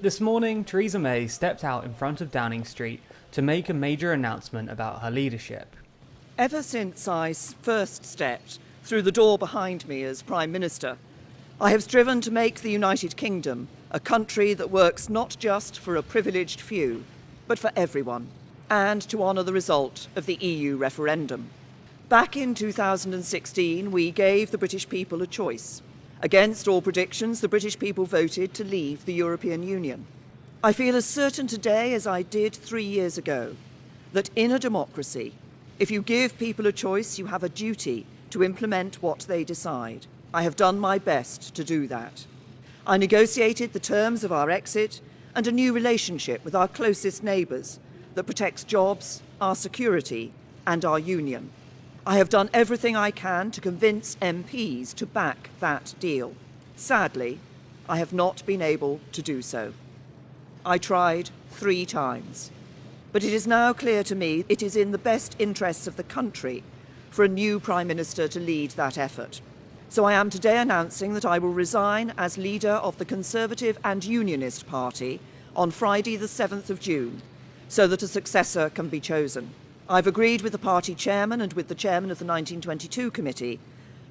This morning, Theresa May stepped out in front of Downing Street to make a major announcement about her leadership. Ever since I first stepped through the door behind me as Prime Minister, I have striven to make the United Kingdom a country that works not just for a privileged few, but for everyone, and to honour the result of the EU referendum. Back in 2016, we gave the British people a choice. Against all predictions, the British people voted to leave the European Union. I feel as certain today as I did 3 years ago that in a democracy, if you give people a choice, you have a duty to implement what they decide. I have done my best to do that. I negotiated the terms of our exit and a new relationship with our closest neighbours that protects jobs, our security and our union. I have done everything I can to convince MPs to back that deal. Sadly, I have not been able to do so. I tried 3 times. But it is now clear to me it is in the best interests of the country for a new Prime Minister to lead that effort. So I am today announcing that I will resign as leader of the Conservative and Unionist Party on Friday the 7th of June, so that a successor can be chosen. I've agreed with the party chairman and with the chairman of the 1922 committee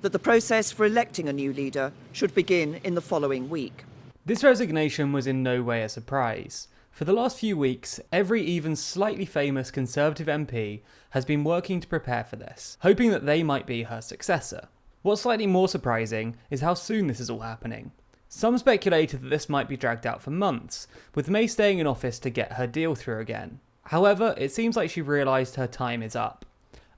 that the process for electing a new leader should begin in the following week. This resignation was in no way a surprise. For the last few weeks, every even slightly famous Conservative MP has been working to prepare for this, hoping that they might be her successor. What's slightly more surprising is how soon this is all happening. Some speculated that this might be dragged out for months, with May staying in office to get her deal through again. However, it seems like she realised her time is up.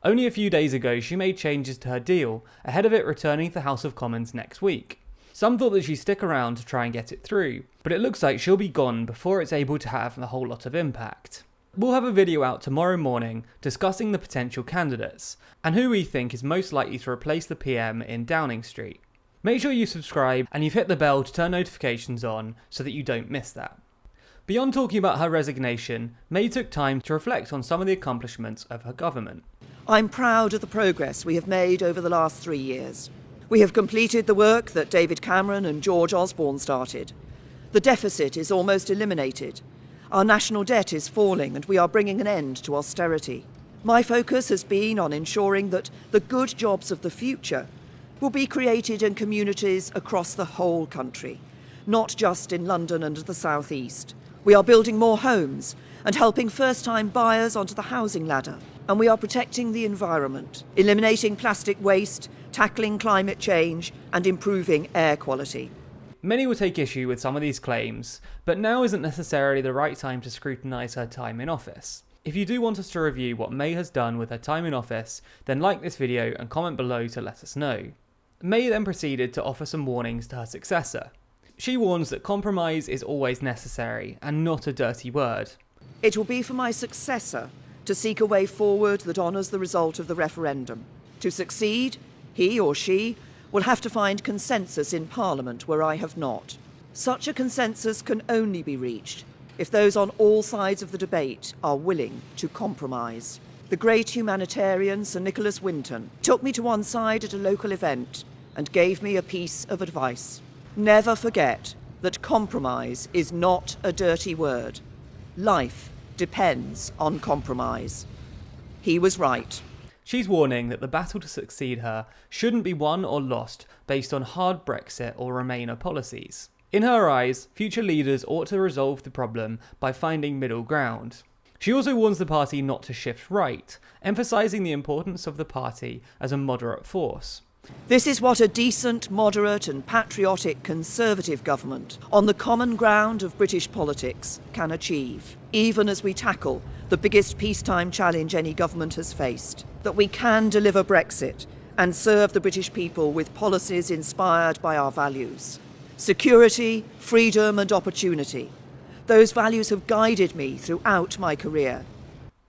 Only a few days ago she made changes to her deal, ahead of it returning to the House of Commons next week. Some thought that she'd stick around to try and get it through, but it looks like she'll be gone before it's able to have a whole lot of impact. We'll have a video out tomorrow morning discussing the potential candidates, and who we think is most likely to replace the PM in Downing Street. Make sure you subscribe and you've hit the bell to turn notifications on so that you don't miss that. Beyond talking about her resignation, May took time to reflect on some of the accomplishments of her government. I'm proud of the progress we have made over the last 3 years. We have completed the work that David Cameron and George Osborne started. The deficit is almost eliminated. Our national debt is falling and we are bringing an end to austerity. My focus has been on ensuring that the good jobs of the future will be created in communities across the whole country, not just in London and the South East. We are building more homes and helping first-time buyers onto the housing ladder. And we are protecting the environment, eliminating plastic waste, tackling climate change and improving air quality. Many will take issue with some of these claims, but now isn't necessarily the right time to scrutinise her time in office. If you do want us to review what May has done with her time in office, then like this video and comment below to let us know. May then proceeded to offer some warnings to her successor. She warns that compromise is always necessary and not a dirty word. It will be for my successor to seek a way forward that honours the result of the referendum. To succeed, he or she will have to find consensus in Parliament where I have not. Such a consensus can only be reached if those on all sides of the debate are willing to compromise. The great humanitarian Sir Nicholas Winton took me to one side at a local event and gave me a piece of advice. Never forget that compromise is not a dirty word. Life depends on compromise. He was right. She's warning that the battle to succeed her shouldn't be won or lost based on hard Brexit or Remainer policies. In her eyes, future leaders ought to resolve the problem by finding middle ground. She also warns the party not to shift right, emphasising the importance of the party as a moderate force. This is what a decent, moderate and patriotic Conservative government on the common ground of British politics can achieve, even as we tackle the biggest peacetime challenge any government has faced. That we can deliver Brexit and serve the British people with policies inspired by our values. Security, freedom and opportunity. Those values have guided me throughout my career.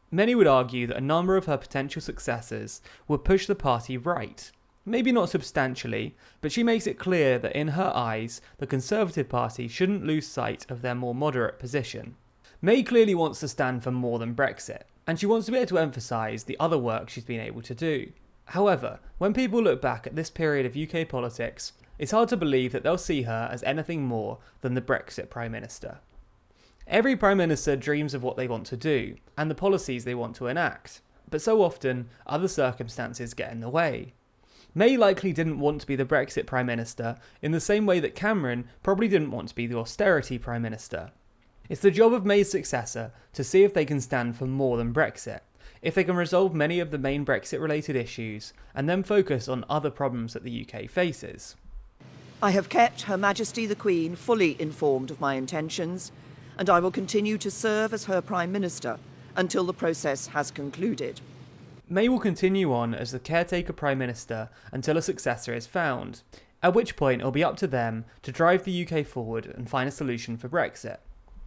Many would argue that a number of her potential successors would push the party right. Maybe not substantially, but she makes it clear that in her eyes, the Conservative Party shouldn't lose sight of their more moderate position. May clearly wants to stand for more than Brexit, and she wants to be able to emphasise the other work she's been able to do. However, when people look back at this period of UK politics, it's hard to believe that they'll see her as anything more than the Brexit Prime Minister. Every Prime Minister dreams of what they want to do, and the policies they want to enact, but so often, other circumstances get in the way. May likely didn't want to be the Brexit Prime Minister in the same way that Cameron probably didn't want to be the austerity Prime Minister. It's the job of May's successor to see if they can stand for more than Brexit, if they can resolve many of the main Brexit-related issues, and then focus on other problems that the UK faces. I have kept Her Majesty the Queen fully informed of my intentions, and I will continue to serve as her Prime Minister until the process has concluded. May will continue on as the caretaker Prime Minister until a successor is found, at which point it'll be up to them to drive the UK forward and find a solution for Brexit.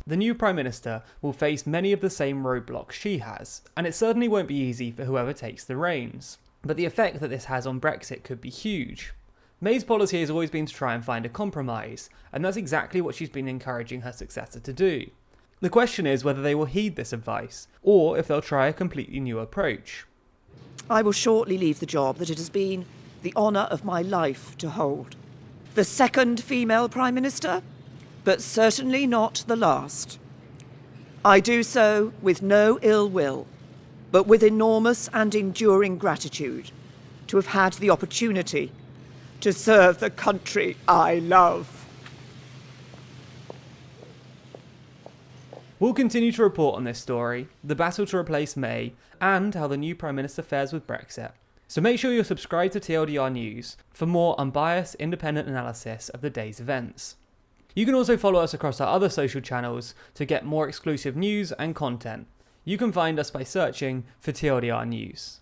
The new Prime Minister will face many of the same roadblocks she has, and it certainly won't be easy for whoever takes the reins. But the effect that this has on Brexit could be huge. May's policy has always been to try and find a compromise, and that's exactly what she's been encouraging her successor to do. The question is whether they will heed this advice, or if they'll try a completely new approach. I will shortly leave the job that it has been the honour of my life to hold. The second female Prime Minister, but certainly not the last. I do so with no ill will, but with enormous and enduring gratitude to have had the opportunity to serve the country I love. We'll continue to report on this story, the battle to replace May, and how the new Prime Minister fares with Brexit. So make sure you're subscribed to TLDR News for more unbiased, independent analysis of the day's events. You can also follow us across our other social channels to get more exclusive news and content. You can find us by searching for TLDR News.